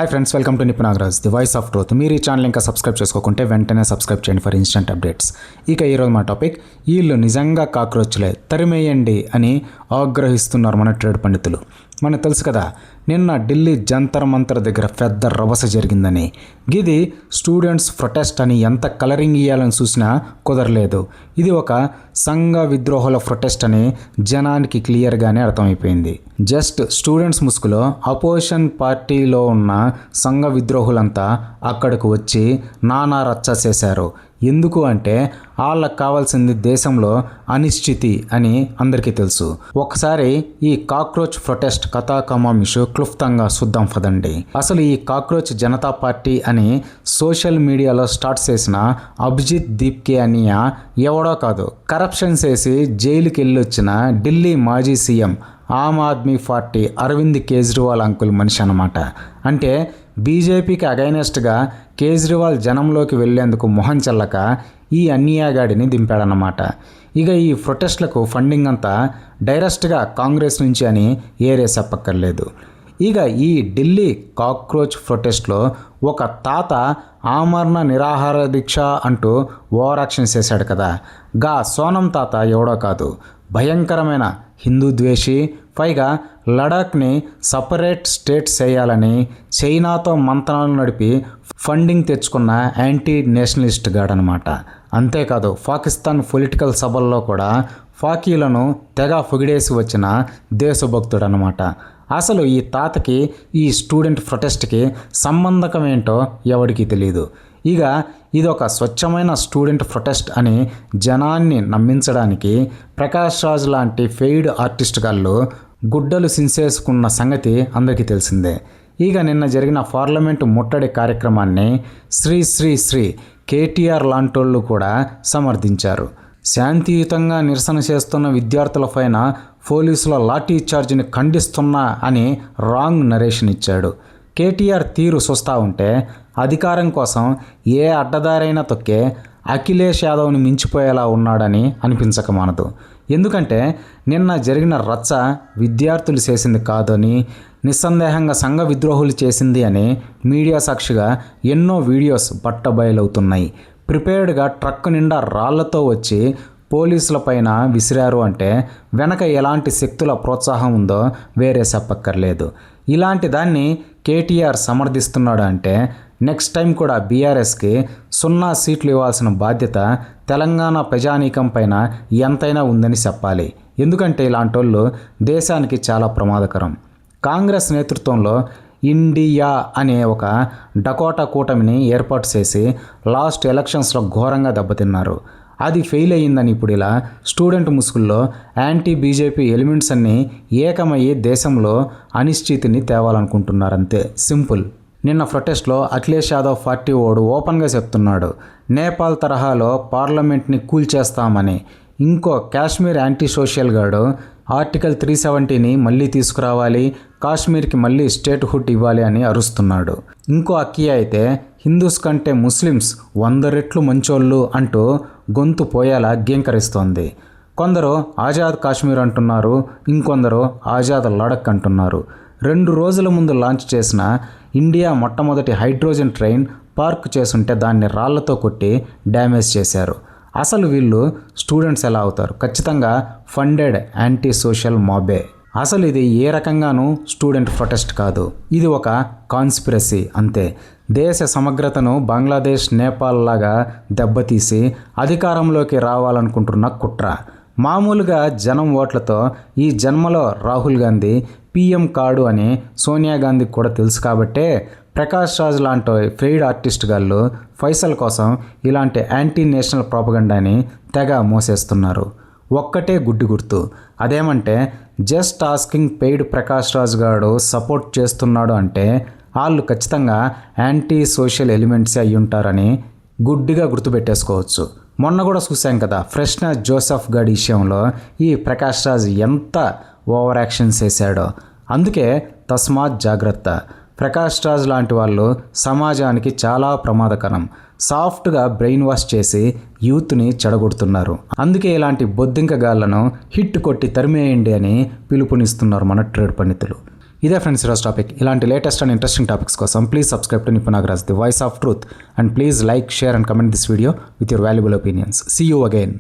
Hi friends, welcome to Nipun Nagaraj, the voice of truth. మీరు ఈ channel ఇంకా సబ్స్క్రైబ్ చేసుకోకుంటే వెంటనే సబ్స్క్రైబ్ చేయండి ఫర్ ఇన్స్టెంట్ అప్డేట్స్. ఇక ఈరోజు మా టాపిక్, వీళ్ళు నిజంగా కాక్రోచ్లే, తరిమేయండి అని ఆగ్రహిస్తున్నారు మన ట్రేడ్ పండితులు. మనకు తెలుసు కదా, నిన్న ఢిల్లీ జంతర్ మంతర్ దగ్గర పెద్ద రభస జరిగిందని. గిది స్టూడెంట్స్ ప్రొటెస్ట్ అని ఎంత కలరింగ్ ఇవ్వాలని చూసినా కుదరలేదు. ఇది ఒక సంఘ విద్రోహుల ప్రొటెస్ట్ అని జనానికి క్లియర్గానే అర్థమైపోయింది. జస్ట్ స్టూడెంట్స్ ముసుగులో అపోజిషన్ పార్టీలో ఉన్న సంఘ విద్రోహులంతా అక్కడికి వచ్చి నానా రచ్చ చేశారు. ఎందుకు అంటే వాళ్ళకు కావాల్సింది దేశంలో అనిశ్చితి అని అందరికీ తెలుసు. ఒకసారి ఈ కాక్రోచ్ ప్రొటెస్ట్ కథాకమామిషు క్లుప్తంగా చూద్దాం పదండి. అసలు ఈ కాక్రోచ్ జనతా పార్టీ అని సోషల్ మీడియాలో స్టార్ట్ చేసిన అభిజిత్ దీప్కే అనియా ఎవడో కాదు, కరప్షన్ చేసి జైలుకి వెళ్ళొచ్చిన ఢిల్లీ మాజీ CM Aam Aadmi party Arvind Kejriwal uncle మనిషి అన్నమాట. అంటే బీజేపీకి అగైనెస్ట్గా కేజ్రీవాల్ జనంలోకి వెళ్లేందుకు మొహం చెల్లక ఈ అన్యాగాడిని దింపాడన్నమాట. ఇక ఈ ప్రొటెస్ట్లకు ఫండింగ్ అంతా డైరెక్ట్గా కాంగ్రెస్ నుంచి అని ఏరే చెప్పక్కర్లేదు. ఇక ఈ ఢిల్లీ కాక్రోచ్ ప్రొటెస్ట్లో ఒక తాత ఆమరణ నిరాహార దీక్ష అంటూ ఓవరాక్షన్ చేశాడు కదా. గా సోనం తాత ఎవడో కాదు, భయంకరమైన హిందూ ద్వేషి, పైగా లడాఖ్ని సపరేట్ స్టేట్ చేయాలని చైనాతో మంత్రాలు నడిపి ఫండింగ్ తెచ్చుకున్న యాంటీ నేషనలిస్ట్ గాడనమాట. అంతేకాదు పాకిస్తాన్ పొలిటికల్ సభల్లో కూడా ఫాకీలను తెగ పొగిడేసి వచ్చిన దేశభక్తుడు అనమాట. అసలు ఈ తాతకి ఈ స్టూడెంట్ ప్రొటెస్ట్కి సంబంధకం ఏంటో ఎవడికి తెలియదు. ఇక ఇదొక స్వచ్ఛమైన స్టూడెంట్ ప్రొటెస్ట్ అని జనాన్ని నమ్మించడానికి ప్రకాష్ రాజ్ లాంటి ఫెయిడ్ ఆర్టిస్ట్ గాళ్ళు గుడ్డలు సింసేసుకున్న సంగతి అందరికీ తెలిసిందే. ఇక నిన్న జరిగిన పార్లమెంటు ముట్టడి కార్యక్రమాన్ని శ్రీ శ్రీ శ్రీ కేటీఆర్ లాంటోళ్ళు కూడా సమర్థించారు. శాంతియుతంగా నిరసన చేస్తున్న విద్యార్థులపైన పోలీసుల లాఠీ చార్జిని ఖండిస్తున్నా అని రాంగ్ నరేషన్ ఇచ్చాడు. కేటీఆర్ తీరు చూస్తూ ఉంటే అధికారం కోసం ఏ అడ్డదారైనా తొక్కే అఖిలేష్ యాదవ్ని మించిపోయేలా ఉన్నాడని అనిపించక మానదు. ఎందుకంటే నిన్న జరిగిన రచ్చ విద్యార్థులు చేసింది కాదని, నిస్సందేహంగా సంఘ విద్రోహులు చేసింది అని మీడియా సాక్షిగా ఎన్నో వీడియోస్ బట్టబయలవుతున్నాయి. ప్రిపేర్డ్గా ట్రక్ నిండా రాళ్లతో వచ్చి పోలీసుల పైన విసిరారు అంటే వెనక ఎలాంటి శక్తుల ప్రోత్సాహం ఉందో వేరే చెప్పక్కర్లేదు. ఇలాంటి దాన్ని కేటీఆర్ సమర్థిస్తున్నాడు అంటే నెక్స్ట్ టైం కూడా బీఆర్ఎస్కి 0 సీట్లు ఇవ్వాల్సిన బాధ్యత తెలంగాణ ప్రజానీకం పైన ఎంతైనా ఉందని చెప్పాలి. ఎందుకంటే ఇలాంటి వాళ్ళు దేశానికి చాలా ప్రమాదకరం. కాంగ్రెస్ నేతృత్వంలో ఇండియా అనే ఒక డకోటా కూటమిని ఏర్పాటు చేసి లాస్ట్ ఎలక్షన్స్లో ఘోరంగా దెబ్బతిన్నారు. అది ఫెయిల్ అయ్యిందని ఇప్పుడు ఇలా స్టూడెంట్ ముసుగుల్లో యాంటీ బీజేపీ ఎలిమెంట్స్ అన్నీ ఏకమయ్యి దేశంలో అనిశ్చితిని తేవాలనుకుంటున్నారంతే, సింపుల్. నిన్న ప్రొటెస్ట్లో అఖిలేష్ యాదవ్ పార్టీ ఓడు ఓపెన్గా చెప్తున్నాడు, నేపాల్ తరహాలో పార్లమెంట్ని కూల్చేస్తామని. ఇంకో కాశ్మీర్ యాంటీ సోషల్ గాడు ఆర్టికల్ 370ని మళ్ళీ తీసుకురావాలి, కాశ్మీర్కి మళ్ళీ స్టేట్ హుడ్ ఇవ్వాలి అని అరుస్తున్నాడు. ఇంకో అక్కీ అయితే హిందూస్ కంటే ముస్లిమ్స్ 100 రెట్లు మంచోళ్ళు అంటూ గొంతు పోయేలా గేంకరిస్తోంది. కొందరు ఆజాద్ కాశ్మీర్ అంటున్నారు, ఇంకొందరు ఆజాద్ లడక్ అంటున్నారు. 2 రోజుల ముందు లాంచ్ చేసిన ఇండియా మొట్టమొదటి హైడ్రోజన్ ట్రైన్ పార్క్ చేసుంటే దాన్ని రాళ్లతో కొట్టి డ్యామేజ్ చేశారు. అసలు వీళ్ళు స్టూడెంట్స్ ఎలా అవుతారు? ఖచ్చితంగా ఫండెడ్ యాంటీ సోషల్ మాబే. అసలు ఇది ఏ రకంగానూ స్టూడెంట్ ప్రొటెస్ట్ కాదు, ఇది ఒక కాన్స్పిరసీ అంతే. దేశ సమగ్రతను బంగ్లాదేశ్, నేపాల్ లాగా దెబ్బతీసి అధికారంలోకి రావాలనుకుంటున్న కుట్ర. మామూలుగా జనం ఓట్లతో ఈ జన్మలో రాహుల్ గాంధీ పీఎం కాడు అని సోనియా గాంధీకి కూడా తెలుసు కాబట్టే ప్రకాష్ రాజ్ లాంటి ఫెయిడ్ ఆర్టిస్ట్ గాళ్ళు పైసల కోసం ఇలాంటి యాంటీ నేషనల్ ప్రాపగండాని తెగ మోసేస్తున్నారు. ఒక్కటే గుడ్డి గుర్తు, అదేమంటే just asking paid Prakash Raj గారు సపోర్ట్ చేస్తున్నాడు అంటే వాళ్ళు ఖచ్చితంగా యాంటీ సోషల్ ఎలిమెంట్సే అయి ఉంటారని గుడ్డిగా గుర్తుపెట్టేసుకోవచ్చు. మొన్న కూడా చూసాం కదా, ఫ్రెష్నర్ జోసెఫ్ గాడి విషయంలో ఈ ప్రకాష్ రాజ్ ఎంత ఓవర్ యాక్షన్ చేశాడో. అందుకే తస్మాత్ జాగ్రత్త. ప్రకాష్ రాజ్ లాంటి వాళ్ళు సమాజానికి చాలా ప్రమాదకరం. సాఫ్ట్గా బ్రెయిన్ వాష్ చేసి యూత్ని చెడగొడుతున్నారు. అందుకే ఇలాంటి బొద్దింక గాళ్లను హిట్ కొట్టి తరిమేయండి అని పిలుపునిస్తున్నారు మన ట్రేడ్ పండితులు. ఇదే ఫ్రెండ్స్ ఈరోజు టాపిక్. ఇలాంటి లేటెస్ట్ అండ్ ఇంట్రెస్టింగ్ టాపిక్స్ కోసం please subscribe to Nipun Nagaraj, the voice of truth, and please like, share and comment this video with your valuable opinions. See you again.